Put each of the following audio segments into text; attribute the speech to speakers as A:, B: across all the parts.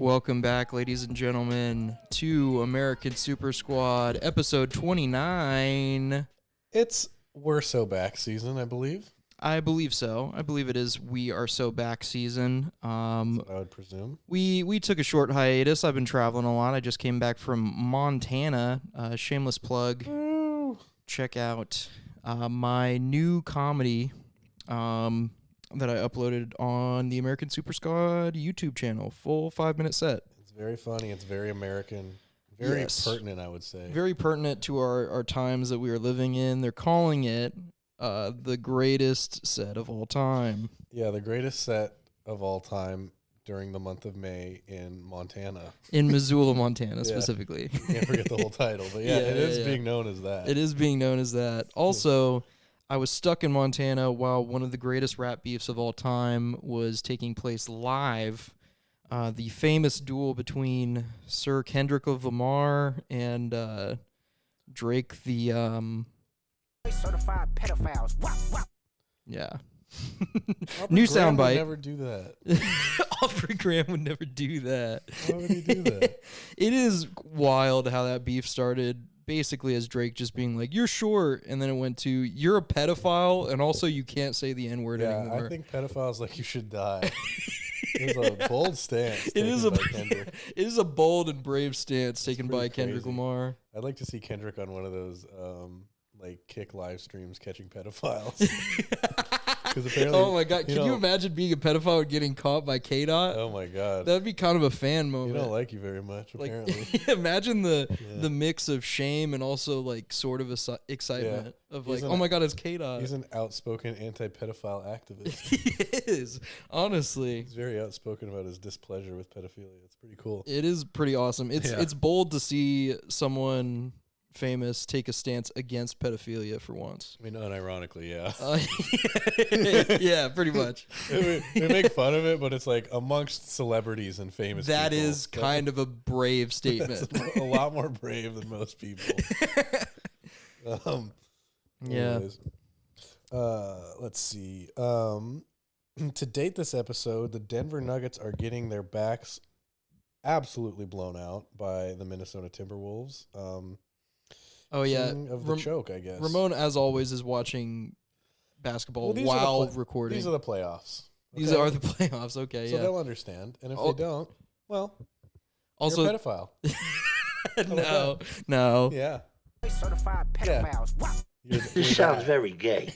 A: Welcome back, ladies and gentlemen, to American Super Squad, episode 29.
B: It's We're So Back season, I believe.
A: I believe so. I believe it is We Are So Back season.
B: That's what I would presume.
A: We took a short hiatus. I've been traveling a lot. I just came back from Montana. Shameless plug.
B: Ooh.
A: Check out my new comedy that I uploaded on the American Super Squad YouTube channel. Full 5-minute set.
B: It's very funny. It's very American. Very pertinent, I would say.
A: Very pertinent to our times that we are living in. They're calling it the greatest set of all time.
B: Yeah, the greatest set of all time during the month of May in Montana.
A: In Missoula, Montana, specifically.
B: Can't forget the whole title, but it is being known as that.
A: It is being known as that. Also, I was stuck in Montana while one of the greatest rap beefs of all time was taking place live. The famous duel between Sir Kendrick Lamar and Drake, the certified pedophiles. Yeah. New soundbite.
B: Never do that.
A: Aubrey Graham would never do that.
B: Why would he do that?
A: It is wild how that beef started. Basically, as Drake just being like, "You're short," and then it went to, "You're a pedophile," and also you can't say the N-word anymore.
B: I think pedophiles like you should die. It was a bold stance.
A: It is a bold and brave stance taken by Kendrick Lamar.
B: I'd like to see Kendrick on one of those like kick live streams catching pedophiles.
A: Oh my god! Can you imagine being a pedophile and getting caught by K-Dot?
B: Oh my god,
A: that'd be kind of a fan moment.
B: You don't like you very much, apparently.
A: Imagine the mix of shame and also like sort of excitement of like, oh my god, it's K-Dot.
B: He's an outspoken anti-pedophile activist.
A: He is, honestly.
B: He's very outspoken about his displeasure with pedophilia. It's pretty cool.
A: It is pretty awesome. It's bold to see someone famous take a stance against pedophilia for once.
B: I mean, unironically, yeah.
A: Yeah, pretty much.
B: We make fun of it, but it's like amongst celebrities and famous people.
A: That is kind of a brave statement.
B: That's a lot more brave than most people. Anyways, let's see. To date this episode, the Denver Nuggets are getting their backs absolutely blown out by the Minnesota Timberwolves.
A: Oh yeah,
B: of the choke, I guess.
A: Ramon, as always, is watching basketball while recording.
B: These are the playoffs.
A: Okay? These are the playoffs. Okay,
B: so they'll understand, and if they don't, well,
A: also
B: you're a pedophile.
A: No.
B: Yeah.
C: Certified pedophiles.
B: Yeah.
C: This sounds very gay.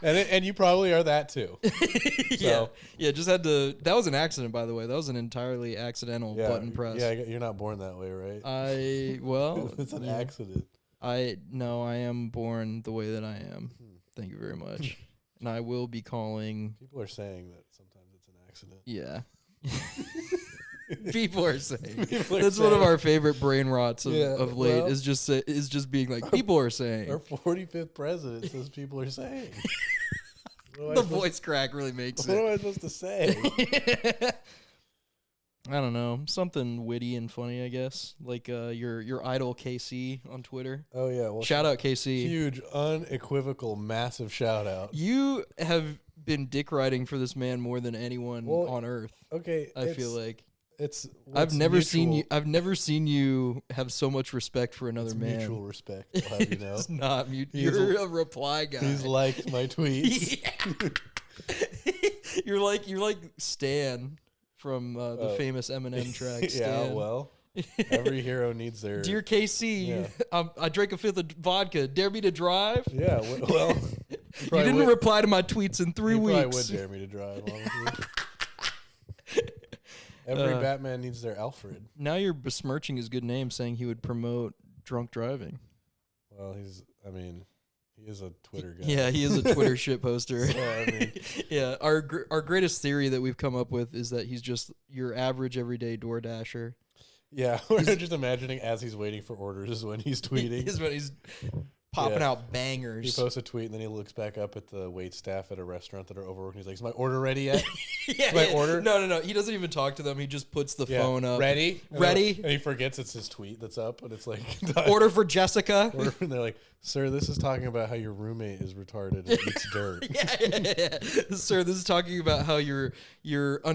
B: and you probably are that too.
A: So. Yeah. Just had to. That was an accident, by the way. That was an entirely accidental button press.
B: Yeah, you're not born that way, right?
A: It's
B: an accident.
A: I am born the way that I am. Thank you very much. And I will be calling.
B: People are saying that sometimes it's an accident.
A: Yeah. People are saying that's one of our favorite brain rots of late. Is just being like, people are saying.
B: Our 45th president says people are saying.
A: The voice crack really makes
B: What am I supposed to say?
A: I don't know, something witty and funny, I guess. Like your idol KC on Twitter.
B: Oh yeah, well,
A: shout out KC.
B: Huge, unequivocal, massive shout out.
A: You have been dick riding for this man more than anyone on earth.
B: Okay,
A: I feel like.
B: I've never
A: seen you have so much respect for another man.
B: Mutual respect. I'll have you know.
A: It's not mutual. You're a reply guy.
B: He's liked my tweets.
A: You're like Stan from the famous Eminem track. Stan.
B: Yeah, well, every hero needs their.
A: Dear KC, I drank a fifth of vodka. Dare me to drive?
B: Yeah, well,
A: you didn't reply to my tweets in 3 weeks.
B: Probably would dare me to drive. Honestly. Every Batman needs their Alfred.
A: Now you're besmirching his good name, saying he would promote drunk driving.
B: Well, he is a Twitter guy.
A: Yeah, he is a Twitter shit poster.
B: So,
A: yeah, our greatest theory that we've come up with is that he's just your average everyday door dasher.
B: Yeah, we're just imagining as he's waiting for orders is when he's tweeting.
A: Is when he's popping out
B: He
A: bangers.
B: posts a tweet and then he looks back up at the wait staff at a restaurant that are overworked. He's like, "Is my order ready yet?
A: Yeah,
B: order?"
A: No. He doesn't even talk to them. He just puts the phone up.
B: Ready?
A: Ready?
B: And he forgets it's his tweet that's up, and it's like
A: Order for Jessica.
B: And they're like, "Sir, this is talking about how your roommate is retarded and eats dirt."
A: Yeah. Sir, this is talking about how you're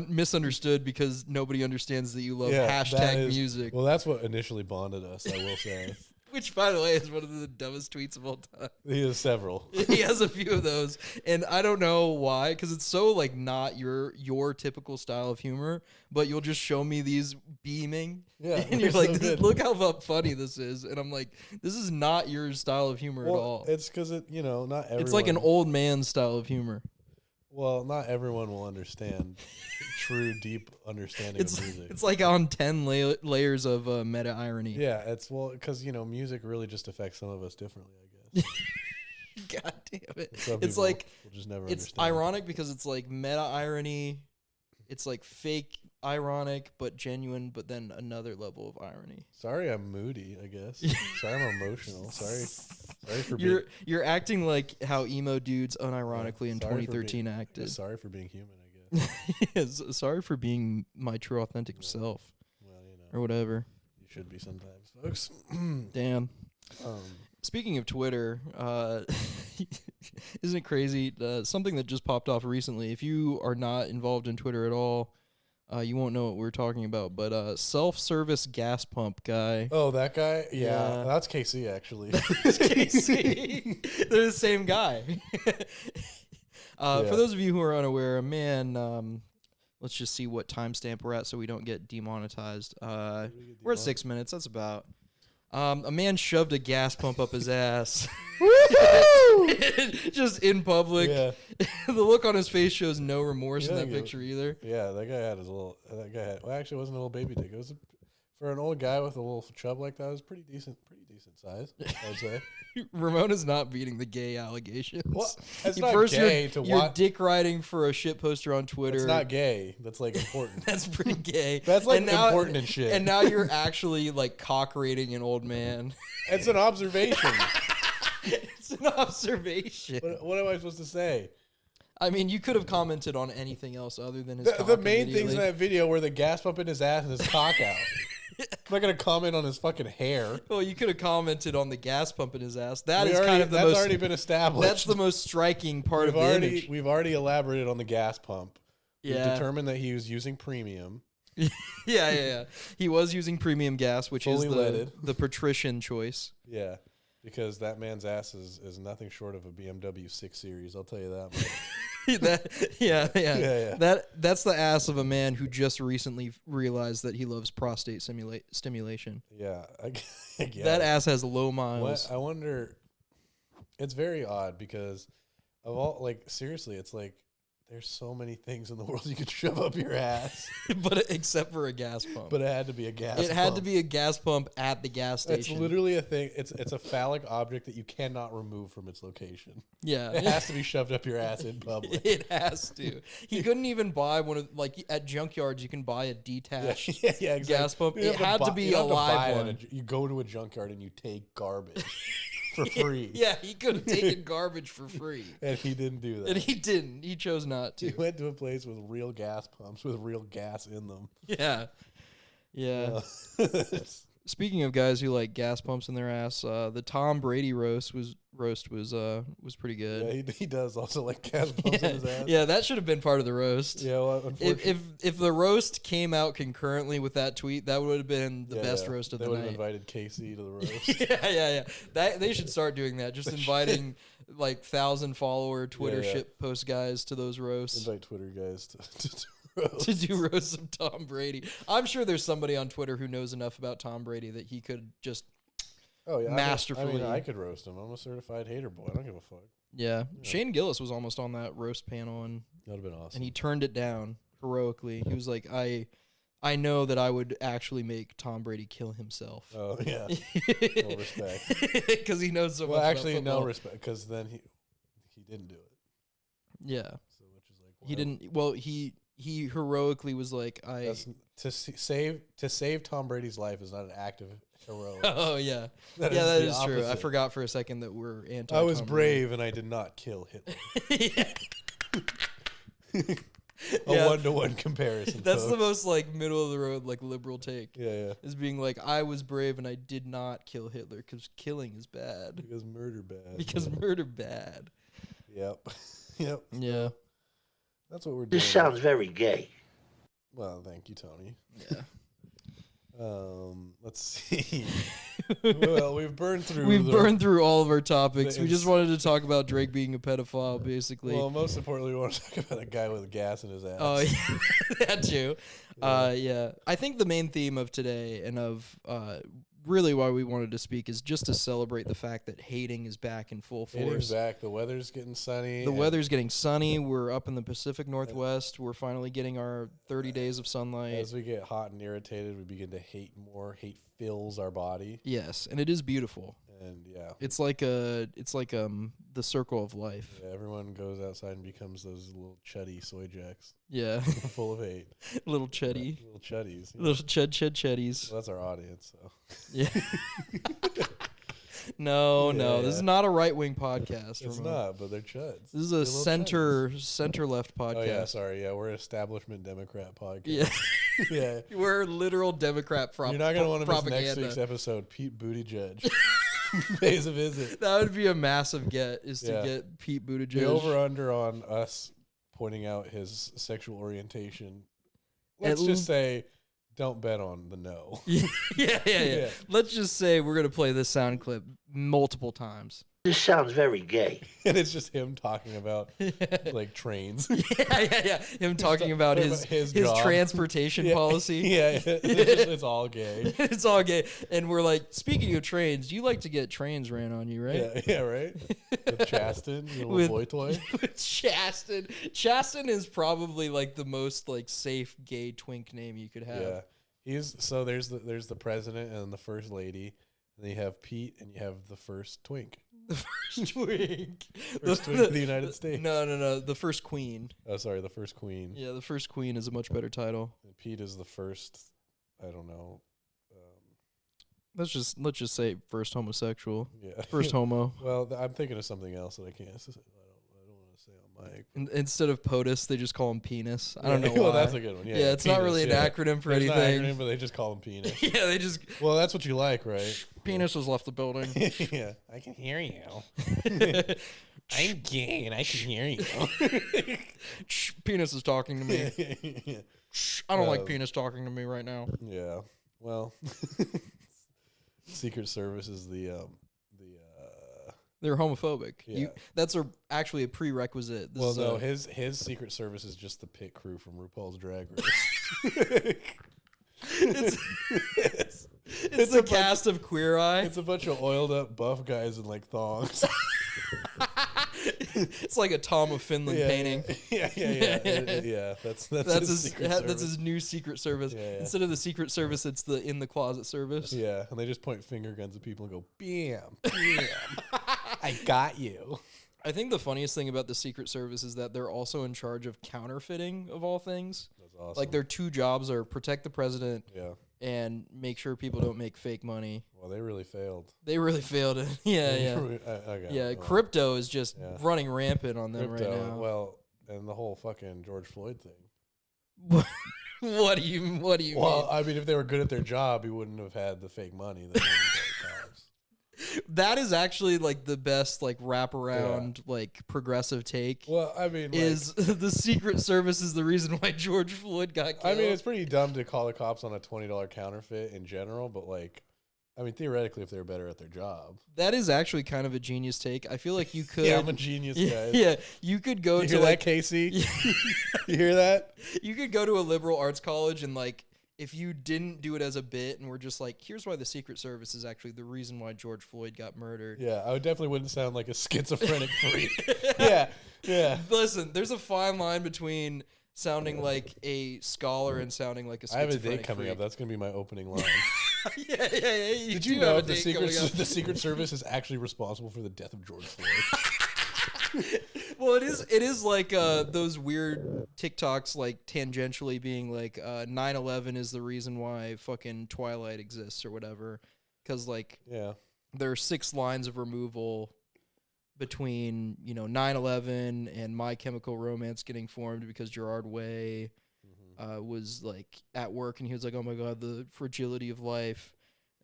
A: misunderstood because nobody understands that you love hashtag music.
B: Well, that's what initially bonded us, I will say.
A: Which, by the way, is one of the dumbest tweets of all time.
B: He has several.
A: He has a few of those, and I don't know why, because it's so like not your typical style of humor. But you'll just show me these beaming, and you're like,
B: so
A: "Look how funny this is," and I'm like, "This is not your style of humor at all."
B: It's because not everyone.
A: It's like an old man style of humor.
B: Well, not everyone will understand true, deep understanding of music.
A: It's like on 10 layers of meta irony.
B: Yeah, because music really just affects some of us differently, I guess.
A: God damn it!
B: Some
A: It's
B: people
A: like
B: will just never
A: it's
B: understand.
A: ironic because it's like meta irony. It's like fake ironic but genuine, but then another level of irony.
B: Sorry, I'm moody. I guess. Sorry, I'm emotional. Sorry for being.
A: You're acting like how emo dudes unironically in 2013 acted.
B: Sorry for being human, I guess.
A: Yes, sorry for being my true authentic self,
B: Well,
A: or whatever.
B: you should be sometimes, folks.
A: Damn. Speaking of Twitter, isn't it crazy? Something that just popped off recently. If you are not involved in Twitter at all, you won't know what we're talking about. But self-service gas pump guy.
B: Oh, that guy?
A: Yeah.
B: That's KC, actually.
A: Casey. They're the same guy.
B: Yeah.
A: For those of you who are unaware, a man. Let's just see what timestamp we're at so we don't get demonetized. We're at 6 minutes. That's about. A man shoved a gas pump up his ass. Just in public.
B: Yeah.
A: The look on his face shows no remorse in
B: Yeah,
A: that
B: yeah.
A: picture either.
B: Yeah, that guy had his little. Well, actually, it wasn't a little baby dick. It was for an old guy with a little chub like that. It was pretty decent size, I would say.
A: Ramon is not beating the gay allegations.
B: Well, it's
A: You-
B: not
A: First,
B: gay
A: you're,
B: to
A: you're
B: watch.
A: dick riding for a shit poster on Twitter.
B: It's not gay. That's like important.
A: That's pretty gay.
B: That's like
A: And now-
B: important and shit.
A: And now you're actually like cock rating an old man.
B: It's an observation.
A: It's an observation.
B: What am I supposed to say?
A: I mean, you could have commented on anything else other than his
B: The
A: cock
B: main things
A: immediately.
B: in that video were the gas pump in his ass and his cock out. I'm not gonna comment on his fucking hair.
A: Well, you could have commented on the gas pump in his ass. That's
B: That's already been established.
A: That's the most striking part of the image.
B: We've already elaborated on the gas pump. We've
A: Yeah.
B: determined that he was using premium.
A: Yeah. He was using premium gas, which
B: Fully
A: is
B: leaded.
A: the patrician choice.
B: Yeah. Because that man's ass is nothing short of a BMW 6 Series. I'll tell you that much.
A: Yeah. That's the ass of a man who just recently realized that he loves prostate stimulation.
B: Yeah. I guess.
A: That ass has low miles.
B: I wonder. It's very odd because of all, seriously, it's like there's so many things in the world you could shove up your ass,
A: But except for a gas pump.
B: but it had to be a gas pump.
A: It had to be a gas pump at the gas station.
B: It's literally a thing. It's a phallic object that you cannot remove from its location.
A: Yeah.
B: It has to be shoved up your ass in public.
A: It has to. He couldn't even buy one of, at junkyards, you can buy a detached
B: Yeah, exactly.
A: gas pump.
B: You
A: It
B: don't have
A: had to
B: buy-
A: be
B: you don't
A: a
B: have to buy
A: live
B: it at
A: one.
B: you go to a junkyard and you take garbage for free.
A: Yeah, he could have taken garbage for free.
B: And he didn't do that.
A: And he didn't. He chose not
B: He
A: to.
B: went to a place with real gas pumps with real gas in them.
A: Yeah. Speaking of guys who like gas pumps in their ass, the Tom Brady roast was pretty good.
B: Yeah, he does also like gas pumps in his ass.
A: Yeah, that should have been part of the roast.
B: Yeah, well, unfortunately,
A: If the roast came out concurrently with that tweet, that would have been the best roast of the
B: they would
A: night.
B: have invited Casey to the roast.
A: Yeah. They should start doing that. Just inviting 1,000 follower Twitter
B: Yeah.
A: shit post guys to those roasts.
B: Invite Twitter guys to roast.
A: To do roasts of Tom Brady. I'm sure there's somebody on Twitter who knows enough about Tom Brady that he could just
B: Oh yeah,
A: masterfully.
B: I could roast him. I'm a certified hater boy. I don't give a fuck.
A: Yeah. Shane Gillis was almost on that roast panel and
B: That would have been awesome.
A: he turned it down heroically. He was like, I know that I would actually make Tom Brady kill himself.
B: Oh yeah, no respect.
A: Because he knows so much
B: Well,
A: about
B: actually, no
A: football.
B: respect because then he didn't do it.
A: Yeah.
B: So which is like
A: He didn't. Well, he heroically was like,
B: That's, to save Tom Brady's life is not an act of heroics.
A: Oh yeah,
B: That
A: yeah,
B: is
A: that
B: the
A: is true. I
B: opposite.
A: forgot for a second that we're anti.
B: I was
A: Tom
B: brave and I did not kill Hitler.
A: Brady. Yeah.
B: A
A: Yeah.
B: 1-to-1 comparison.
A: That's the
B: folks.
A: most like middle of the road like liberal take.
B: Yeah.
A: Is being like I was brave and I did not kill Hitler because killing is bad.
B: Because murder bad.
A: Because murder bad.
B: Yep. Yep.
A: Yeah.
B: That's what we're doing.
C: This sounds very gay.
B: Well, thank you, Tony.
A: Yeah.
B: Let's see. Well, we've burned through.
A: We've burned through all of our topics.
B: the
A: We just
B: ins-
A: wanted to talk about Drake being a pedophile, basically.
B: Well, most importantly, we want to talk about a guy with gas in his ass.
A: Oh, yeah, that too. Yeah. I think the main theme of today and of really why we wanted to speak is just to celebrate the fact that hating is back in full
B: Hating's
A: force.
B: back. The weather's getting sunny.
A: The weather's getting sunny. We're up in the Pacific Northwest. We're finally getting our 30 days of sunlight.
B: As we get hot and irritated, we begin to hate more. Hate fills our body,
A: Yes, and it is beautiful.
B: and yeah,
A: It's like the circle of life.
B: yeah, everyone goes outside and becomes those little chuddy soy jacks,
A: Yeah.
B: full of hate.
A: Little chuddy.
B: Little chuddies. Yeah.
A: Little chuddies.
B: Well, that's our audience. So.
A: Yeah. No,
B: Yeah,
A: this is
B: yeah.
A: not a right wing podcast.
B: It's
A: Ramon.
B: not, but they're chuds.
A: This is
B: They're
A: a
B: little
A: center left podcast.
B: Oh yeah, sorry. Yeah, we're an establishment Democrat podcast.
A: Yeah.
B: Yeah.
A: We're literal Democrat
B: You're not gonna want to miss
A: propaganda.
B: next week's episode. Pete Buttigieg pays a visit.
A: That would be a massive get, is to
B: Yeah.
A: get Pete Buttigieg.
B: The over/under on us pointing out his sexual orientation. Let's
A: At
B: just say, don't bet on the no.
A: Yeah. Let's just say we're gonna play this sound clip multiple times.
C: This sounds very gay.
B: And it's just him talking about like trains.
A: Yeah. Him talking about his
B: job.
A: transportation
B: Yeah.
A: policy.
B: Yeah, it's all gay.
A: It's all gay. And we're like, speaking of trains, you like to get trains ran on you, right?
B: Yeah, right. With Chasten, your little boy toy.
A: With Chasten. Chasten is probably like the most like safe gay twink name you could have.
B: Yeah, there's the president and the first lady, and then you have Pete and you have the first twink.
A: The first twink.
B: First twink of the United States.
A: No. The first queen.
B: Oh, sorry, the first queen.
A: Yeah, the first queen is a much better title.
B: And Pete is the first. I don't know.
A: Let's just say first homosexual.
B: Yeah.
A: First homo.
B: Well, I'm thinking of something else that I can't. I don't want to say on mic.
A: Instead of POTUS, they just call him penis. I don't know why.
B: Well, that's a good one. Yeah,
A: It's not
B: penis,
A: really an
B: yeah.
A: acronym for
B: It's not
A: anything.
B: an acronym, but they just call him penis.
A: Yeah, they just
B: Well, that's what you like, right?
A: penis has left the building.
B: Yeah, I can hear you. I'm gay and I can hear you.
A: Shh, penis is talking to me.
B: Yeah.
A: Shh, I don't like penis talking to me right now.
B: Yeah. Well, Secret Service is
A: They're homophobic.
B: Yeah.
A: That's actually a prerequisite. This
B: well,
A: is
B: no,
A: a-
B: his Secret Service is just the pit crew from RuPaul's Drag Race.
A: it's the cast of Queer Eye.
B: It's a bunch of oiled up buff guys in like thongs.
A: It's like a Tom of Finland painting.
B: Yeah. Yeah. That's his Secret
A: that's
B: Service.
A: his new Secret Service.
B: Yeah.
A: Instead of the Secret Service, it's the in the closet service.
B: Yeah, and they just point finger guns at people and go, bam, bam, I got you.
A: I think the funniest thing about the Secret Service is that they're also in charge of counterfeiting of all things.
B: That's awesome.
A: Like their two jobs are protect the president
B: Yeah.
A: and make sure people don't make fake money.
B: Well, they really failed.
A: They really failed it. Yeah.
B: Okay.
A: Yeah,
B: well,
A: crypto is just
B: Yeah.
A: running rampant on them
B: crypto,
A: right now.
B: well, and the whole fucking George Floyd thing.
A: What do you mean?
B: Well, I mean, if they were good at their job, he wouldn't have had the fake money. That
A: That is actually like the best like wraparound like progressive take.
B: well, I mean,
A: Is the Secret Service is the reason why George Floyd got killed?
B: I mean, it's pretty dumb to call the cops on a $20 counterfeit in general, but like, I mean, theoretically, if they were better at their job.
A: That is actually kind of a genius take. I feel like you could.
B: Yeah, I'm a genius, guys.
A: Yeah, you could go
B: You
A: to
B: hear
A: like
B: that, Casey? You hear that?
A: you could go to a liberal arts college and like if you didn't do it as a bit and we're just like, here's why the Secret Service is actually the reason why George Floyd got murdered.
B: Yeah, I definitely wouldn't sound like a schizophrenic freak. Yeah.
A: Listen, there's a fine line between sounding like a scholar and sounding like a
B: I have a
A: schizophrenic
B: date coming
A: freak.
B: up. That's going to be my opening line.
A: Yeah.
B: Did you know the Secret Service is actually responsible for the death of George Floyd?
A: Well, it is like those weird TikToks like tangentially being like 9/11 is the reason why fucking Twilight exists or whatever. because like
B: Yeah.
A: there are 6 lines of removal between 9/11 and My Chemical Romance getting formed because Gerard Way was like at work and he was like, oh my god, the fragility of life.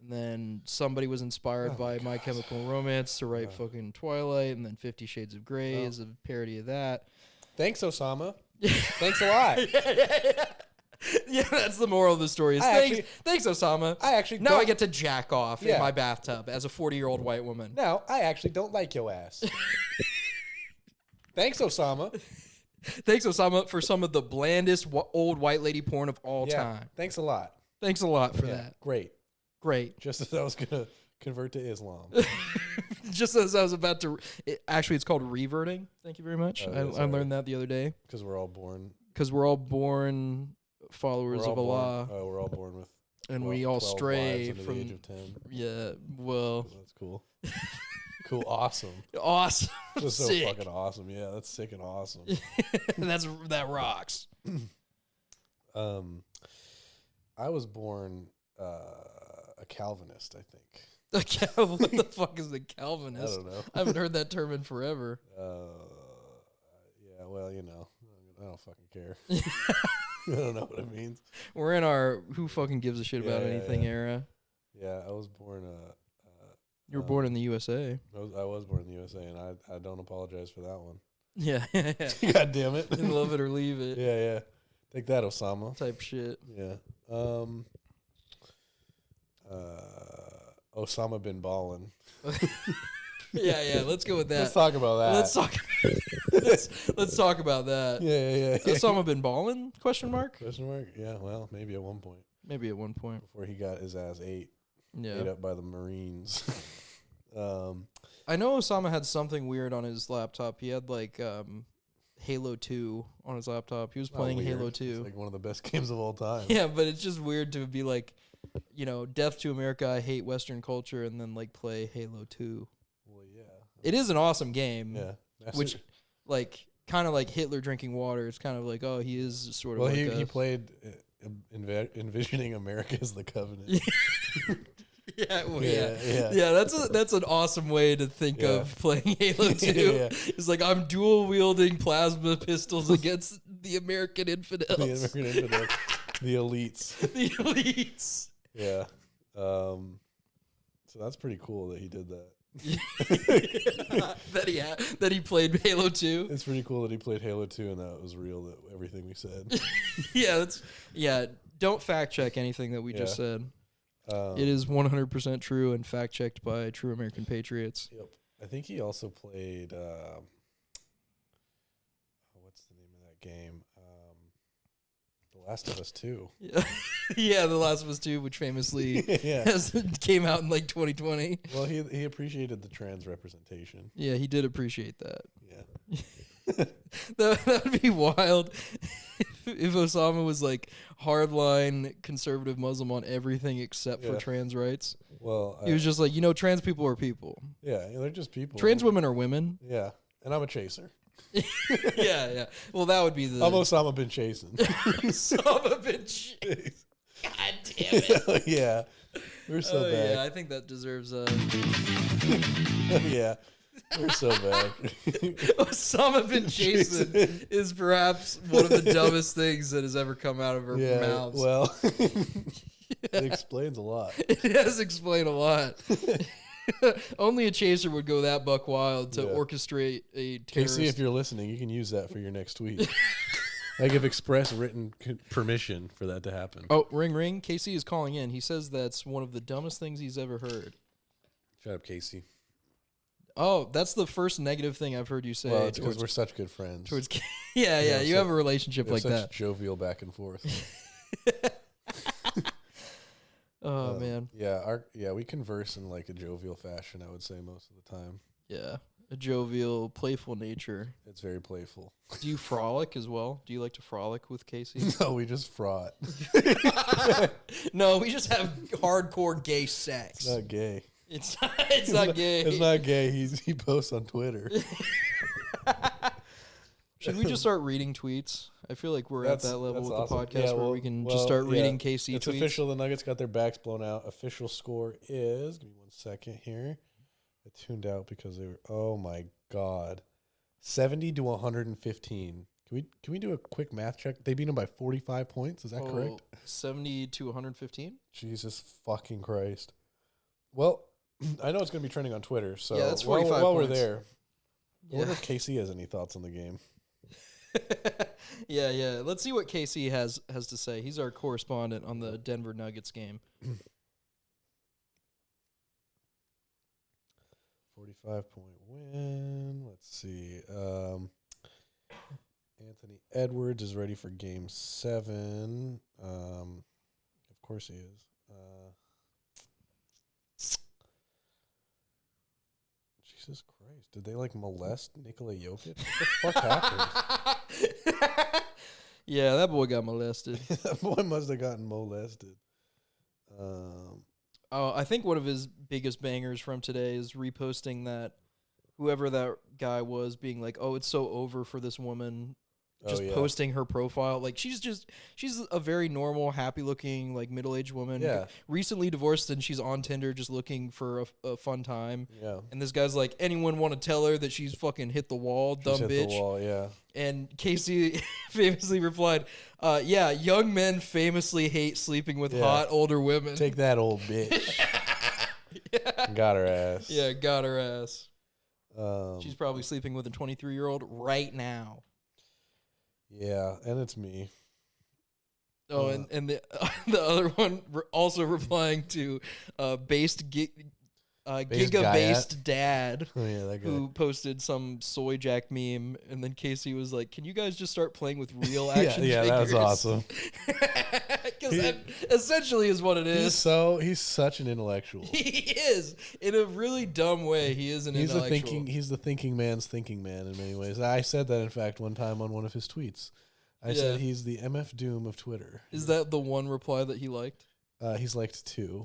A: And then somebody was inspired by My Chemical Romance to write fucking Twilight, and then 50 Shades of Grey is a parody of that.
B: Thanks, Osama. Thanks a lot.
A: Yeah, that's the moral of the story. Thanks, Osama. Now I get to jack off in my bathtub as a 40-year-old white woman.
B: Now I actually don't like your ass. Thanks, Osama.
A: Thanks, Osama, for some of the blandest old white lady porn of all time.
B: Thanks a lot.
A: Thanks a lot for that.
B: Great.
A: Just
B: as I was gonna convert to Islam.
A: Just as I was about to. Actually, it's called reverting. Thank you very much. I learned that the other day.
B: Because we're all born
A: followers of Allah.
B: We're all born with.
A: And we all stray from
B: the age of 10.
A: Yeah, well,
B: that's cool. Cool, awesome. That's so fucking awesome. Yeah, that's sick and awesome.
A: that rocks.
B: I was born a Calvinist, I think.
A: What the fuck is a Calvinist?
B: I don't know.
A: I haven't heard that term in forever.
B: Yeah, well, I don't fucking care. I don't know what it means.
A: We're in our who fucking gives a shit about anything era.
B: Yeah, I was born.
A: You were born in the USA.
B: I was born in the USA, and I don't apologize for that one.
A: Yeah.
B: God damn it.
A: Love it or leave it.
B: Yeah. Take that, Osama.
A: Type shit.
B: Yeah. Osama bin Ballin.
A: Yeah. Let's go with that.
B: Let's talk about that.
A: Let's talk about that.
B: Yeah.
A: Osama bin Ballin? Question mark?
B: Yeah. Well, maybe at one point.
A: Before
B: he got his ass ate up by the Marines.
A: I know Osama had something weird on his laptop. He had like Halo 2 on his laptop. He was playing Halo 2.
B: It's like one of the best games of all time.
A: Yeah, but it's just weird to be like, death to America, I hate Western culture, and then like play Halo 2.
B: Well, yeah.
A: It is an awesome game.
B: Yeah.
A: Which, like, kind of like Hitler drinking water. It's kind of like, oh, he is sort of
B: well,
A: like
B: he played envisioning America as the Covenant.
A: Yeah. That's an awesome way to think of playing Halo 2. It's like I'm dual wielding plasma pistols against the American infidels.
B: The elites.
A: The elites.
B: Yeah. So that's pretty cool that he did that.
A: that he played Halo 2.
B: It's pretty cool that he played Halo 2 and that it was real, that everything we said.
A: Don't fact check anything that we just said. It is 100% true and fact checked by true American patriots.
B: Yep. I think he also played what's the name of that game? The Last of Us 2.
A: Yeah, The Last of Us 2, which famously came out in like 2020.
B: Well, he appreciated the trans representation.
A: Yeah, he did appreciate that.
B: Yeah.
A: That would be wild if Osama was like hardline conservative Muslim on everything except for trans rights.
B: Well,
A: he was just like, trans people are people.
B: Yeah, they're just people.
A: Trans women are women.
B: Yeah, and I'm a chaser.
A: Yeah. Well, that would be the.
B: I'm Osama bin chasing.
A: Osama bin chasing. God damn it.
B: Yeah, we're so bad.
A: Yeah, I think that deserves a.
B: Yeah. We're so bad.
A: Osama bin Jason is perhaps one of the dumbest things that has ever come out of our mouths.
B: Well, it explains a lot.
A: It does explain a lot. Only a chaser would go that buck wild to orchestrate a terrorist.
B: Casey, if you're listening, you can use that for your next tweet. I give express written permission for that to happen.
A: Oh, ring. Casey is calling in. He says that's one of the dumbest things he's ever heard.
B: Shut up, Casey.
A: Oh, that's the first negative thing I've heard you say.
B: Well, it's because we're such good friends.
A: Yeah, you have a relationship like that.
B: Jovial back and forth.
A: Oh man.
B: Yeah, we converse in like a jovial fashion, I would say, most of the time.
A: Yeah, a jovial, playful nature.
B: It's very playful.
A: Do you frolic as well? Do you like to frolic with Casey?
B: No, we just fraught.
A: No, we just have hardcore gay sex.
B: It's not gay.
A: It's not gay.
B: It's not gay. He posts on Twitter.
A: Should we just start reading tweets I feel like we're at that level with
B: awesome.
A: the podcast where we can just start reading KC
B: it's
A: tweets.
B: Official. The Nuggets got their backs blown out. Official score is. Give me 1 second here. I tuned out because they were. Oh my god, 70-115. Can we do a quick math check? They beat them by 45 points. Is that correct?
A: 70-115.
B: Jesus fucking Christ. Well, I know it's going to be trending on Twitter. So
A: yeah, that's 45
B: while
A: points.
B: we're there, I
A: Yeah.
B: wonder if KC has any thoughts on the game.
A: yeah. Let's see what KC has to say. He's our correspondent on the Denver Nuggets game.
B: 45-point win. Let's see. Anthony Edwards is ready for Game 7. Of course he is. Jesus Christ. Did they, molest Nikola Jokic? What the fuck happened?
A: Yeah, that boy got molested.
B: That boy must have gotten molested.
A: I think one of his biggest bangers from today is reposting that whoever that guy was being like, oh, it's so over for this woman. Just posting her profile. Like, she's a very normal, happy-looking, middle-aged woman.
B: Yeah.
A: Recently divorced, and she's on Tinder just looking for a fun time.
B: Yeah.
A: And this guy's like, anyone want to tell her that she's fucking hit the wall, dumb bitch?
B: Hit the wall, yeah.
A: And Casey famously replied, yeah, young men famously hate sleeping with hot older women.
B: Take that, old bitch.
A: Yeah.
B: Got her ass.
A: Yeah, got her ass. She's probably sleeping with a 23-year-old right now.
B: Yeah, and it's me.
A: Oh, and the other one also replying to Giga-based dad,
B: that guy.
A: who posted some soy jack meme, and then Casey was like, "Can you guys just start playing with real action figures?"
B: Yeah, that was awesome.
A: Because that essentially is what it is.
B: He's such an intellectual.
A: He is, in a really dumb way. He is an intellectual.
B: He's the thinking man's thinking man in many ways. I said that, in fact, one time on one of his tweets. I said he's the MF Doom of Twitter.
A: Is that the one reply that he liked?
B: He's liked 2.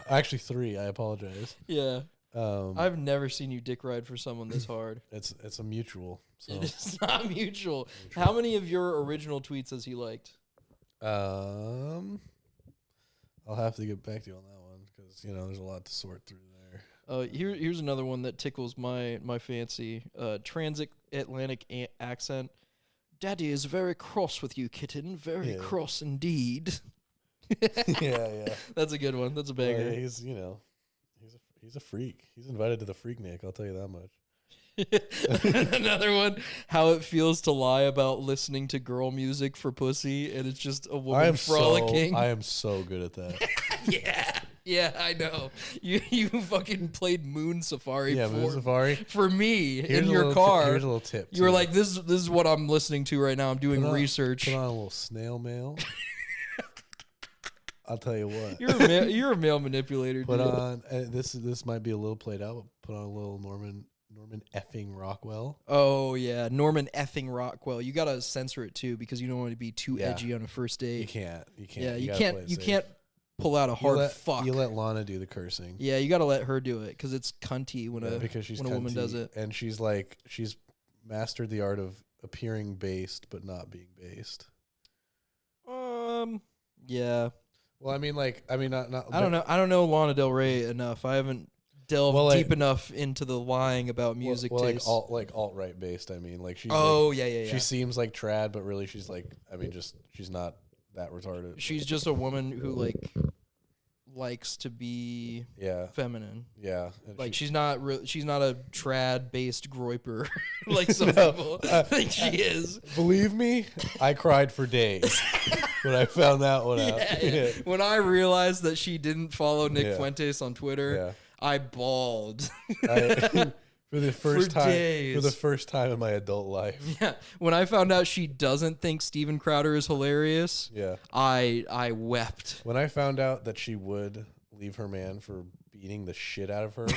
B: Actually 3. I apologize.
A: Yeah. I've never seen you dick ride for someone this hard.
B: It's a mutual. So.
A: It's not mutual. How many of your original tweets has he liked?
B: I'll have to get back to you on that one because there's a lot to sort through there.
A: Here's another one that tickles my fancy. Transatlantic accent. Daddy is very cross with you, kitten. Very cross indeed.
B: Yeah.
A: That's a good one. That's a banger.
B: Yeah, he's a freak. He's invited to the Freaknik. I'll tell you that much.
A: Another one, how it feels to lie about listening to girl music for pussy, and it's just a woman frolicking.
B: I am so good at that.
A: Yeah, I know. You fucking played Moon Safari.
B: Moon Safari
A: for me in your car.
B: Here's a little tip.
A: You were like, "This is what I'm listening to right now. I'm doing research."
B: Put on a little snail mail. I'll tell you what.
A: You're a male manipulator.
B: Put on this might be a little played out, but put on a little Norman effing Rockwell.
A: Oh yeah, Norman effing Rockwell. You gotta censor it too because you don't want to be too edgy on a first date.
B: You can't.
A: Yeah, you can't pull out a hard fuck.
B: You let Lana do the cursing.
A: Yeah, you gotta let her do it because it's cunty when a woman does it.
B: And she's mastered the art of appearing based but not being based.
A: Yeah.
B: Well, not.
A: I don't know. I don't know Lana Del Rey enough. I haven't delved deep enough into the lying about music taste.
B: alt-right based. She's.
A: Yeah.
B: She seems like trad, but really she's she's not that retarded.
A: She's just a woman who likes to be feminine.
B: Yeah.
A: She's not a trad based groiper like some people think she is.
B: Believe me, I cried for days when I found that one out.
A: Yeah. When I realized that she didn't follow Nick Fuentes on Twitter, I bawled. For the first time in my adult life. Yeah. When I found out she doesn't think Steven Crowder is hilarious, I wept.
B: When I found out that she would leave her man for beating the shit out of her.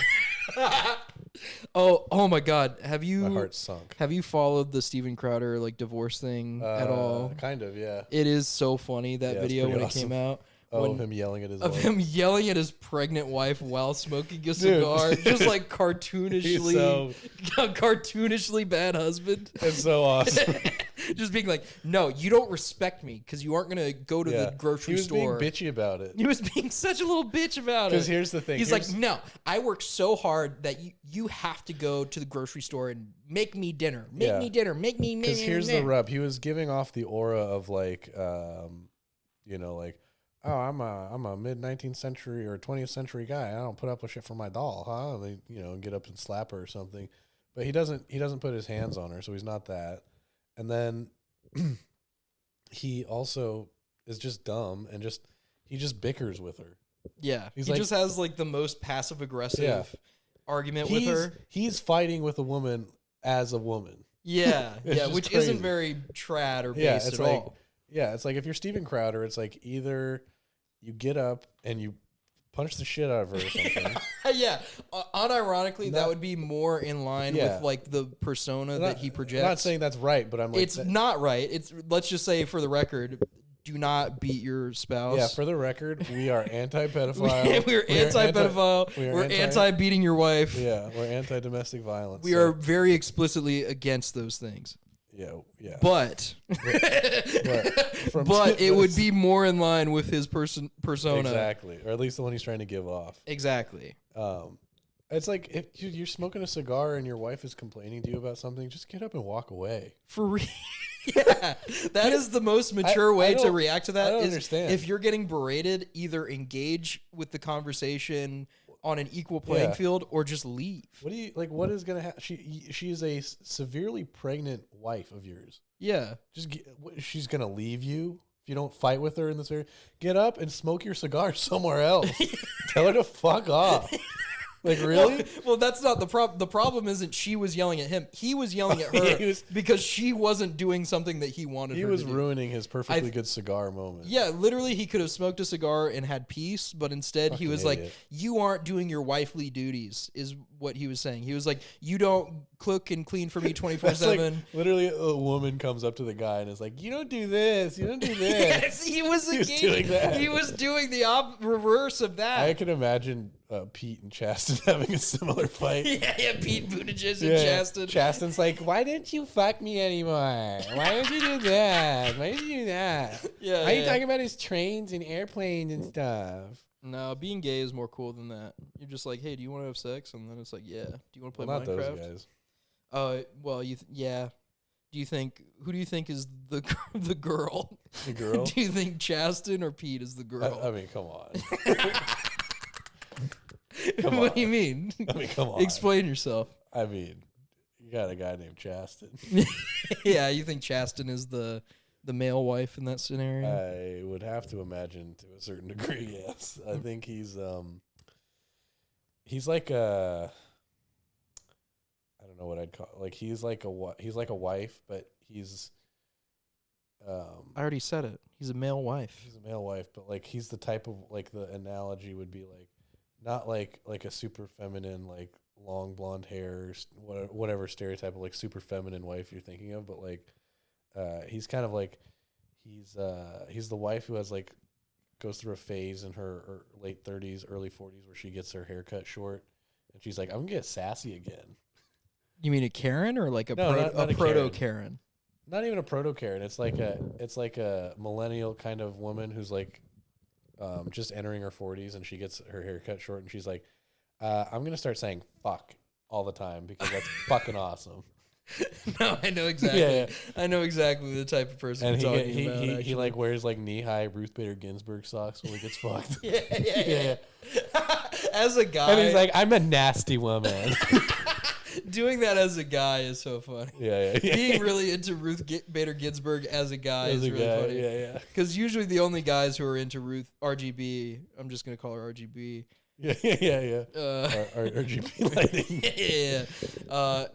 A: Oh my God.
B: My heart sunk.
A: Have you followed the Steven Crowder divorce thing at all?
B: Kind of, yeah.
A: It is so funny, that video when it came out.
B: of him yelling at his
A: of
B: wife.
A: him yelling at his pregnant wife while smoking a cigar, just like cartoonishly bad husband.
B: It's so awesome.
A: Just being like, no, you don't respect me because you aren't gonna go to the grocery store.
B: He was being bitchy about it.
A: He was being such a little bitch about it.
B: Because here's the thing.
A: He's like, no, I work so hard that you have to go to the grocery store and make me dinner. Make me dinner. Make me.
B: Because here's the rub. He was giving off the aura of like, like, oh, I'm a mid 19th century or 20th century guy. I don't put up with shit for my doll, huh? They, get up and slap her or something. But he doesn't put his hands on her, so he's not that. And then he also is just dumb and he just bickers with her.
A: Yeah. He just has like the most passive aggressive argument with her.
B: He's fighting with a woman as a woman.
A: Yeah. Yeah, which
B: crazy.
A: isn't very trad or based at all.
B: Yeah, it's like if you're Steven Crowder, it's like either you get up and you punch the shit out of her or something.
A: Yeah. Unironically, that would be more in line with like the persona that he projects.
B: I'm not saying that's right, but I'm like...
A: It's not right. Let's just say for the record, do not beat your spouse.
B: Yeah, for the record, we are anti-pedophile.
A: We're anti-pedophile. We're anti-beating your wife.
B: Yeah, we're anti-domestic violence.
A: We are very explicitly against those things.
B: Yeah.
A: But it would be more in line with his persona.
B: Exactly. Or at least the one he's trying to give off.
A: Exactly.
B: It's like if you're smoking a cigar and your wife is complaining to you about something, just get up and walk away.
A: For real. Yeah. That is the most mature way to react to that.
B: I don't understand.
A: If you're getting berated, either engage with the conversation on an equal playing field or just leave.
B: What is going to happen? She is a severely pregnant wife of yours.
A: Yeah.
B: She's going to leave you if you don't fight with her in this area. Get up and smoke your cigar somewhere else. Tell her to fuck off. Like, really?
A: Well, that's not the problem. The problem isn't she was yelling at him. He was yelling at her because she wasn't doing something that he wanted her to do.
B: He was ruining his perfectly good cigar moment.
A: Yeah, literally, he could have smoked a cigar and had peace, but instead he was like, you aren't doing your wifely duties, is what he was saying. He was like, you don't cook and clean for me 24/7.
B: Like, literally, a woman comes up to the guy and is like, you don't do this, you don't do this.
A: Yes, he was doing that. He was doing the reverse of that.
B: I can imagine Pete and Chasten having a similar fight.
A: Yeah, Pete Buttigieg and Chasten.
B: Chasten's like, why didn't you fuck me anymore? Why did you do that? Why did you do that?
A: Yeah.
B: Why are you talking about his trains and airplanes and stuff?
A: No, being gay is more cool than that. You're just like, hey, do you want to have sex? And then it's like, yeah. Do you want to play
B: not
A: Minecraft?
B: Those guys.
A: Well, yeah. Who do you think is the girl?
B: The girl?
A: Do you think Chasten or Pete is the girl?
B: I mean, come on.
A: What do you mean?
B: I mean, come on.
A: Explain yourself.
B: I mean, you got a guy named Chasten.
A: Yeah, you think Chasten is the male wife in that scenario?
B: I would have to imagine to a certain degree, yes. I think he's like a, I don't know what I'd call it. Like he's like a wife, but he's
A: I already said it. He's a male wife.
B: He's a male wife, but like he's the type of, like, the analogy would be like not like a super feminine, like long blonde hair, whatever stereotype of like super feminine wife you're thinking of, but like he's kind of like he's the wife who has like goes through a phase in her late 30s, early 40s where she gets her hair cut short and she's like, I'm gonna get sassy again.
A: You mean a Karen or like a proto Karen?
B: Not even a proto Karen. It's like a millennial kind of woman who's like just entering her 40s and she gets her hair cut short and she's like, I'm gonna start saying fuck all the time because that's fucking awesome.
A: No, I know exactly. Yeah. I know exactly the type of person
B: and
A: you're talking about.
B: He like wears like knee-high Ruth Bader Ginsburg socks when he gets fucked.
A: Yeah. As a guy,
B: and he's like, I'm a nasty woman.
A: Doing that as a guy is so funny.
B: Yeah.
A: Being really into Ruth Bader Ginsburg as a guy is really funny.
B: Yeah.
A: Because usually the only guys who are into Ruth RGB, I'm just gonna call her RGB.
B: Yeah. RGB lighting.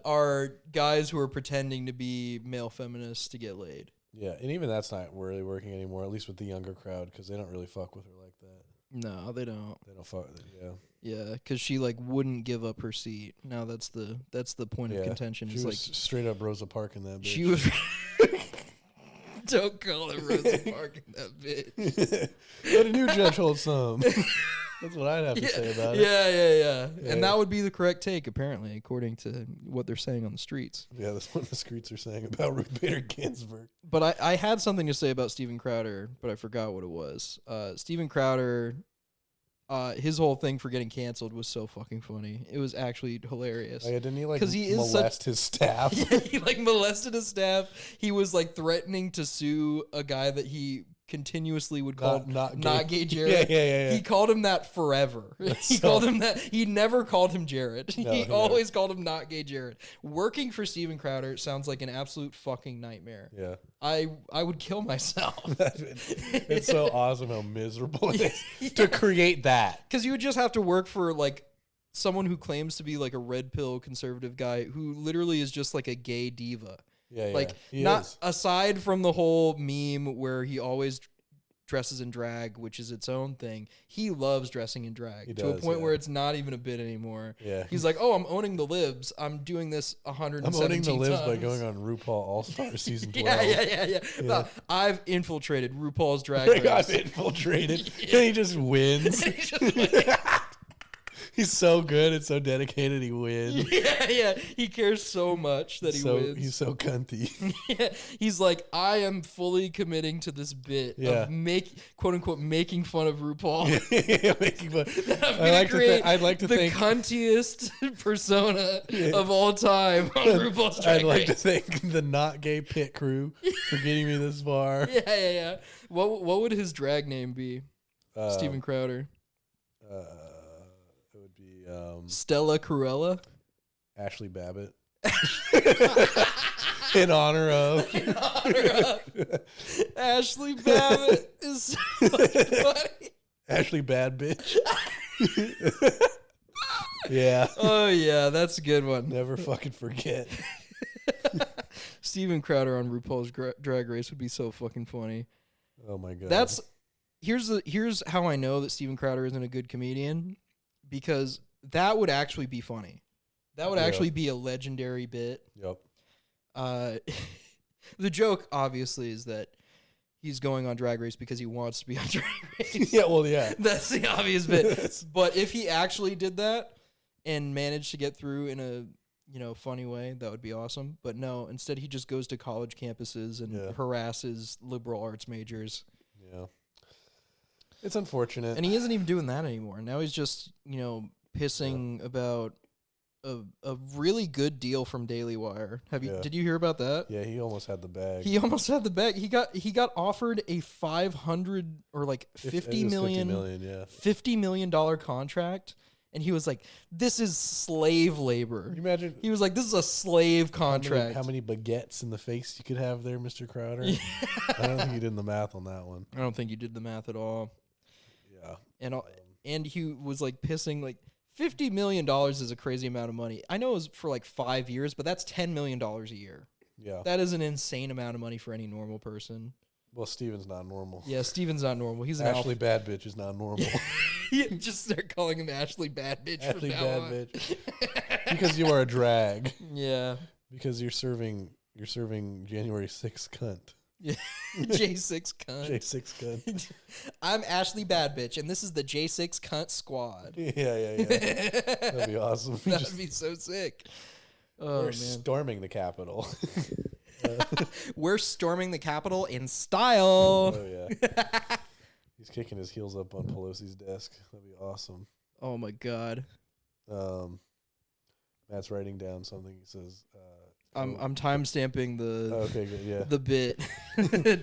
A: Are guys who are pretending to be male feminists to get laid.
B: Yeah, and even that's not really working anymore, at least with the younger crowd, because they don't really fuck with her like that.
A: No, they don't.
B: They don't fuck with it, yeah.
A: Yeah, because she like wouldn't give up her seat. Now that's the point of contention.
B: She was like straight up Rosa Parks in that bitch.
A: She was Don't call it Rosa Parks in that bitch.
B: Let a new judge hold some. That's what I'd have to say about it.
A: Yeah. And that would be the correct take, apparently, according to what they're saying on the streets.
B: Yeah, that's what the streets are saying about Ruth Bader Ginsburg.
A: But I had something to say about Steven Crowder, but I forgot what it was. Steven Crowder, his whole thing for getting canceled was so fucking funny. It was actually hilarious.
B: Oh, yeah, didn't he
A: molest
B: his staff?
A: Yeah, he molested his staff. He was threatening to sue a guy that he continuously would call not gay Jared.
B: Yeah.
A: He called him that forever. Called him that. He never called him Jared.
B: No,
A: he always called him not gay Jared. Working for Steven Crowder sounds like an absolute fucking nightmare.
B: Yeah.
A: I would kill myself.
B: It's so awesome how miserable it is to create that.
A: Because you would just have to work for someone who claims to be a red pill conservative guy who literally is just a gay diva.
B: Yeah,
A: aside from the whole meme where he always dresses in drag, which is its own thing. He loves dressing in drag to a point where it's not even a bit anymore.
B: Yeah.
A: He's like, "Oh, I'm owning the libs. I'm doing this 117
B: I'm owning the libs
A: times.
B: by going on RuPaul All-Star season 12.
A: Yeah. No, I've infiltrated RuPaul's drag race.
B: I've infiltrated. And he just wins. He's so good and so dedicated, he wins.
A: Yeah. He cares so much that he wins.
B: He's so cunty.
A: Yeah. He's like, I am fully committing to this bit of quote unquote making fun of RuPaul.
B: Making fun.
A: I'd like to think the cuntiest persona of all time on RuPaul's Drag
B: I'd like
A: Race.
B: to thank the not gay pit crew for getting me this far.
A: Yeah. What would his drag name be? Steven Crowder.
B: It would be
A: Stella Cruella.
B: Ashley Babbitt. In honor of
A: Ashley Babbitt is so funny.
B: Ashley Bad Bitch. Yeah.
A: Oh yeah, that's a good one.
B: Never fucking forget.
A: Steven Crowder on RuPaul's Drag Race would be so fucking funny.
B: Oh my god.
A: Here's how I know that Steven Crowder isn't a good comedian, because that would actually be funny. That would actually be a legendary bit.
B: Yep.
A: The joke obviously is that he's going on Drag Race because he wants to be on Drag Race.
B: Yeah, well, yeah.
A: That's the obvious bit. But if he actually did that and managed to get through in a funny way, that would be awesome. But no, instead he just goes to college campuses and harasses liberal arts majors.
B: Yeah. It's unfortunate.
A: And he isn't even doing that anymore. Now he's just, pissing about a really good deal from Daily Wire. Did you hear about that?
B: Yeah, he almost had the bag.
A: He almost had the bag. He got offered a $500 or $50 million contract. And he was like, "This is slave labor."
B: Can you imagine?
A: He was like, "This is a slave contract."
B: How many baguettes in the face you could have there, Mr. Crowder? I don't think you did the math on that one.
A: I don't think you did the math at all.
B: Yeah.
A: And he was pissing $50 million is a crazy amount of money. I know it was for 5 years, but that's $10 million a year.
B: Yeah.
A: That is an insane amount of money for any normal person.
B: Well, Steven's not normal.
A: Yeah, Steven's not normal. He's an
B: Ashley Bad Bitch is not normal.
A: Just start calling him Ashley Bad Bitch
B: Ashley
A: from now
B: Bad
A: on.
B: Bitch. Because you are a drag.
A: Yeah.
B: Because you're serving January 6th cunt.
A: Yeah. J6 cunt.
B: J6 cunt.
A: I'm Ashley Bad Bitch, and this is the J6 cunt squad.
B: Yeah. That'd be awesome.
A: That'd be so sick. Oh,
B: We're storming the Capitol.
A: We're storming the Capitol in style.
B: Oh, yeah. He's kicking his heels up on Pelosi's desk. That'd be awesome.
A: Oh, my God.
B: Matt's writing down something. He says...
A: I'm time stamping
B: okay, good, yeah.
A: the bit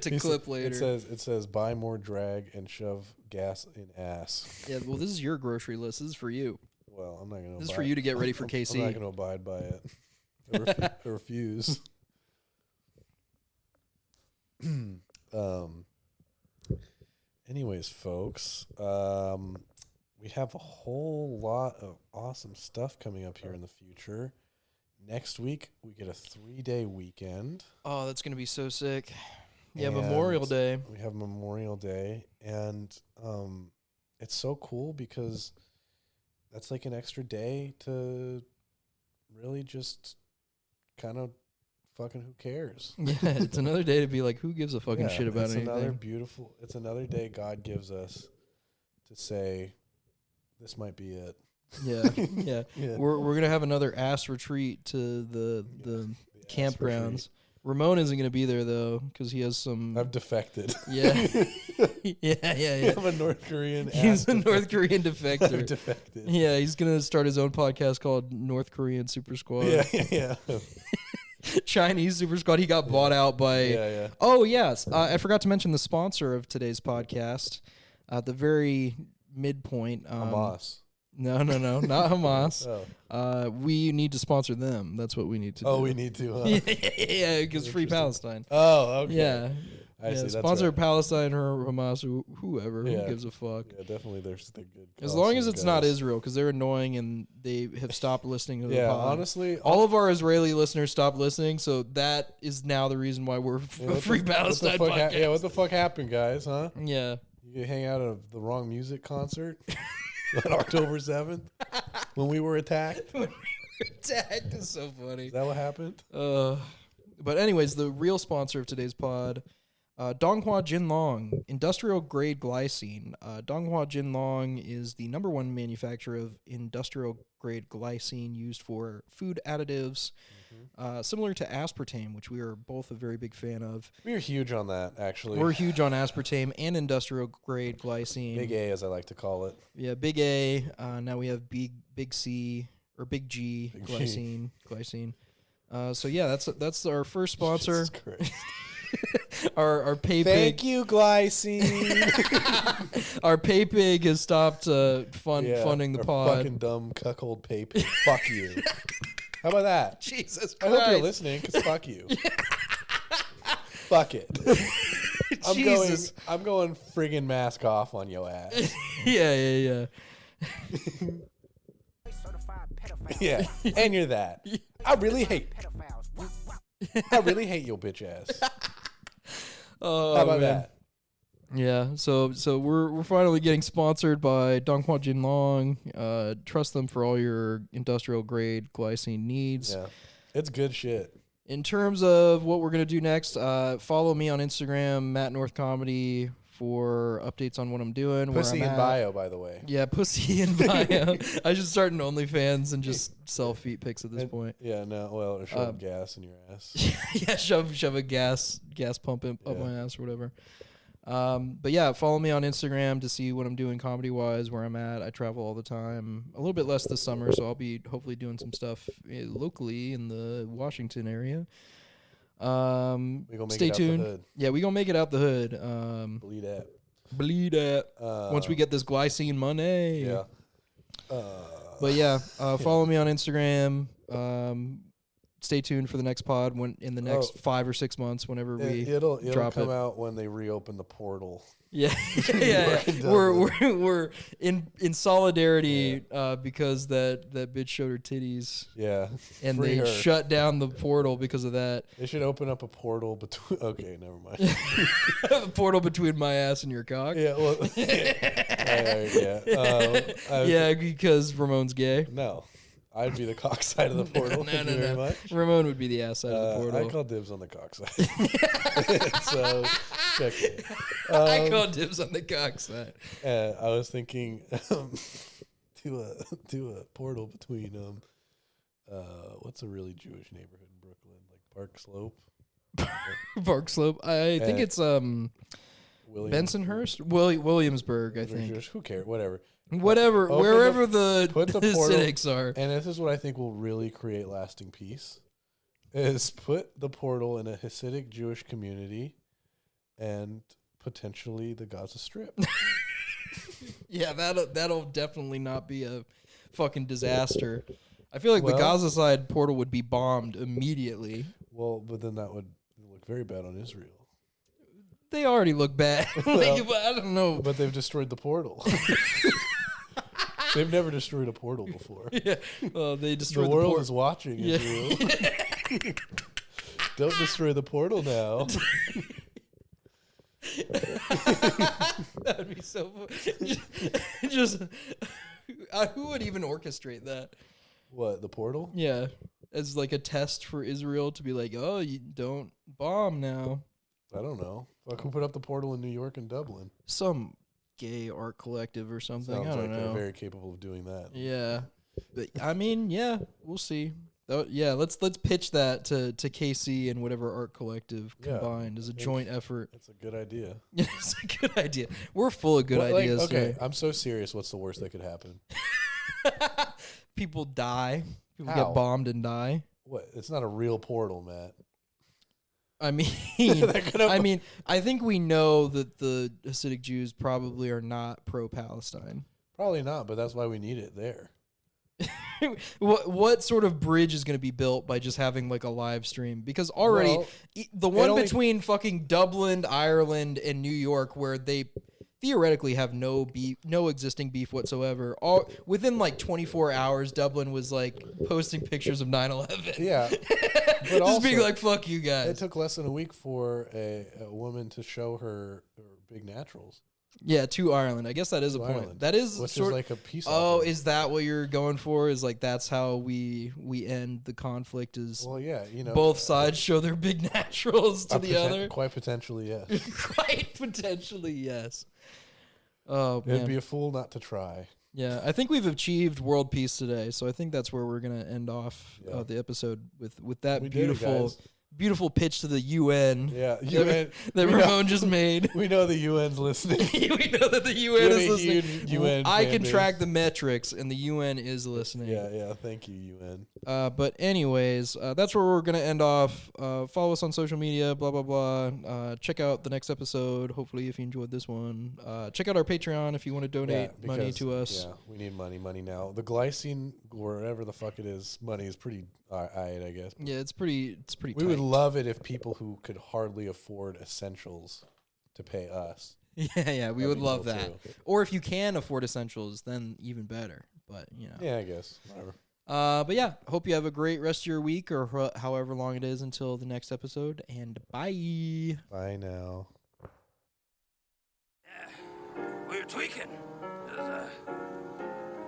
A: to clip later.
B: It says buy more drag and shove gas in ass.
A: Yeah, well, this is your grocery list. This is for you.
B: Well, I'm not gonna.
A: This is for you to get ready for KC.
B: I'm not gonna abide by it. I refuse. Anyways, folks, we have a whole lot of awesome stuff coming up here in the future. Next week, we get a 3-day weekend.
A: Oh, that's going to be so sick. Yeah, Memorial Day.
B: We have Memorial Day, and it's so cool because that's an extra day to really just kind of fucking who cares?
A: Yeah, it's another day to be like, who gives a fucking shit about anything?
B: It's another day God gives us to say, this might be it.
A: Yeah, yeah.
B: Yeah.
A: We're gonna have another ass retreat to the campgrounds. Ramon isn't gonna be there though because he has some.
B: I've defected.
A: Yeah, yeah.
B: I'm a North Korean.
A: He's a North Korean defector.
B: I've defected.
A: Yeah, he's gonna start his own podcast called North Korean Super Squad.
B: Yeah.
A: Chinese Super Squad. He got bought out by.
B: Yeah.
A: Oh yes, I forgot to mention the sponsor of today's podcast. At the very midpoint,
B: Hamas.
A: No, not Hamas.
B: Oh.
A: We need to sponsor them. That's what we need to do.
B: Oh, we need to. Huh?
A: Yeah, because Free Palestine.
B: Oh, okay.
A: Yeah.
B: I see. That's
A: Sponsor
B: right.
A: Palestine or Hamas or whoever.
B: Yeah.
A: Who gives a fuck?
B: Yeah, definitely. There's the good.
A: As long as it's not
B: guys.
A: Israel, because they're annoying and they have stopped listening to the
B: Yeah,
A: pod.
B: honestly,
A: all of our Israeli listeners stopped listening, so that is now the reason why we're Free Palestine podcast.
B: What the fuck happened, guys? Huh?
A: Yeah.
B: You hang out at the wrong music concert on October 7th when we were attacked.
A: Attacked is so funny.
B: Is that what happened?
A: But anyways, the real sponsor of today's pod, Donghua Jinlong, industrial grade glycine. Donghua Jinlong is the #1 manufacturer of industrial grade glycine used for food additives, similar to aspartame, which we are both a very big fan of.
B: We're huge on that, actually.
A: We're huge on aspartame and industrial grade glycine.
B: Big A, as I like to call it.
A: Yeah, big A. Now we have big C or big G
B: Big
A: glycine. So yeah, that's our first sponsor.
B: Jesus Christ.
A: Our pay
B: Thank
A: pig.
B: you, glycine.
A: Our pay pig has stopped funding the
B: our
A: pod.
B: Fucking dumb cuckold pay pig. Fuck you. How about that?
A: Jesus
B: I
A: Christ!
B: hope you're listening, because fuck you. Fuck it.
A: Jesus.
B: I'm going friggin' mask off on your ass.
A: Yeah.
B: Yeah, and you're that. I really hate your bitch ass.
A: Oh,
B: How about
A: man.
B: that?
A: Yeah, so we're finally getting sponsored by Donghua Jinlong. Trust them for all your industrial grade glycine needs.
B: Yeah, it's good shit.
A: In terms of what we're gonna do next, follow me on Instagram, Matt North Comedy, for updates on what I'm doing.
B: Pussy
A: where I'm
B: in
A: at.
B: bio, by the way.
A: Yeah, pussy in bio. I should start an OnlyFans and just sell feet pics at this point.
B: Yeah, no, well, or shove gas in your ass.
A: Yeah, shove a gas pump up my ass or whatever. But yeah, follow me on Instagram to see what I'm doing comedy wise, where I'm at. I travel all the time. A little bit less this summer, so I'll be hopefully doing some stuff locally in the Washington area.
B: We gonna make
A: Stay
B: it
A: tuned.
B: Out the hood.
A: Yeah, we gonna make it out the hood.
B: Bleed that.
A: Once we get this glycine money.
B: Yeah.
A: But yeah, follow me on Instagram. Stay tuned for the next pod in the next 5 or 6 months, whenever
B: it'll
A: drop
B: come
A: it.
B: out when they reopen the portal.
A: Yeah,
B: Yeah.
A: we're in solidarity because that bitch showed her titties.
B: Yeah,
A: And
B: free
A: they
B: her.
A: shut down the portal because of that.
B: They should open up a portal between. Okay, never mind.
A: The portal between my ass and your cock.
B: Yeah, well, yeah.
A: Yeah, because Ramon's gay.
B: No, I'd be the cock side of the portal. Thank you very much.
A: Ramon would be the ass side of the portal.
B: I call dibs on the cock side. So check it.
A: I call dibs on the cock side.
B: I was thinking do a portal between what's a really Jewish neighborhood in Brooklyn, like Park Slope.
A: Park Slope. I think it's Bensonhurst, Williamsburg. I think.
B: Jewish, who cares? Whatever.
A: Wherever the
B: put the portal,
A: Hasidics are.
B: And this is what I think will really create lasting peace: is put the portal in a Hasidic Jewish community, and potentially the Gaza Strip.
A: Yeah, that'll definitely not be a fucking disaster. I feel like the
B: Well-
A: Gaza side portal would be bombed immediately.
B: Well, but then that would look very bad on Israel.
A: They already look bad. Like, but I don't know.
B: But they've destroyed the portal. They've never destroyed a portal before.
A: Yeah, well, they
B: The
A: destroyed
B: world
A: portal.
B: is watching, Israel. Don't destroy the portal now.
A: That'd be so fun. Just who would even orchestrate that?
B: What, the portal?
A: Yeah. as like a test for Israel to be like, oh, you don't bomb now.
B: I don't know. Fuck, who put up the portal in New York and Dublin?
A: Some gay art collective or something.
B: Sounds
A: I don't
B: like
A: know.
B: they're very capable of doing that.
A: Yeah, but I mean, yeah, we'll see. Yeah, let's pitch that to KC and whatever art collective combined as a joint effort.
B: That's a good idea.
A: It's a good idea. We're full of good ideas.
B: Okay,
A: here.
B: I'm so serious. What's the worst that could happen?
A: People die. People
B: How?
A: get bombed and die.
B: What? It's not a real portal, Matt.
A: I mean, I think we know that the Hasidic Jews probably are not pro-Palestine.
B: Probably not, but that's why we need it there.
A: What sort of bridge is going to be built by just having like a live stream? Because already the one between fucking Dublin, Ireland, and New York, where they theoretically have no existing beef whatsoever. Within like 24 hours, Dublin was like posting pictures of 9/11.
B: Yeah, but
A: just
B: also,
A: being like, "Fuck you guys."
B: It took less than a week for a woman to show her big naturals.
A: Yeah, to Ireland. I guess that is a point.
B: Ireland,
A: that is
B: which
A: sort
B: is like a peace.
A: Oh,
B: offering.
A: is that what you're going for? Is like that's how we end the conflict? Is both sides show their big naturals to the other?
B: Quite potentially, yes.
A: Quite potentially, yes. Oh man,
B: it'd be a fool not to try.
A: Yeah, I think we've achieved world peace today, so I think that's where we're gonna end off the episode with that beautiful pitch to the UN.
B: Yeah, UN
A: that Ramon just made.
B: We know the UN's listening.
A: We know that the UN is listening.
B: UN
A: I can track the metrics, and the UN is listening.
B: Yeah. Thank you, UN.
A: But anyways, that's where we're gonna end off. Follow us on social media. Blah blah blah. Check out the next episode. Hopefully, if you enjoyed this one, check out our Patreon if you want to donate money to us.
B: Yeah, we need money now. The glycine, wherever the fuck it is, money is pretty alright, I guess.
A: Yeah, it's pretty.
B: We
A: tight.
B: would love it if people who could hardly afford essentials to pay us.
A: Yeah, we would love that. Too. Or if you can afford essentials, then even better. But
B: yeah, I guess whatever.
A: But yeah, hope you have a great rest of your week or however long it is until the next episode. And bye.
B: Bye now.
D: Yeah, we were tweaking.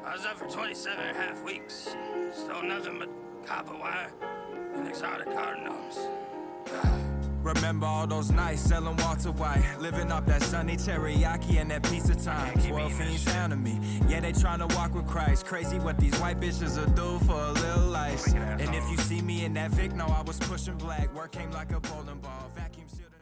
D: I was up for 27 and a half weeks. Still nothing but copper wire and exotic cardinals.
E: Remember all those nights selling Walter White, living up that sunny teriyaki and that piece of time. 12 fiends hounding me, yeah, they tryna walk with Christ. Crazy what these white bitches will do for a little ice. And if you see me in that Vic, no, I was pushing black. Work came like a bowling ball.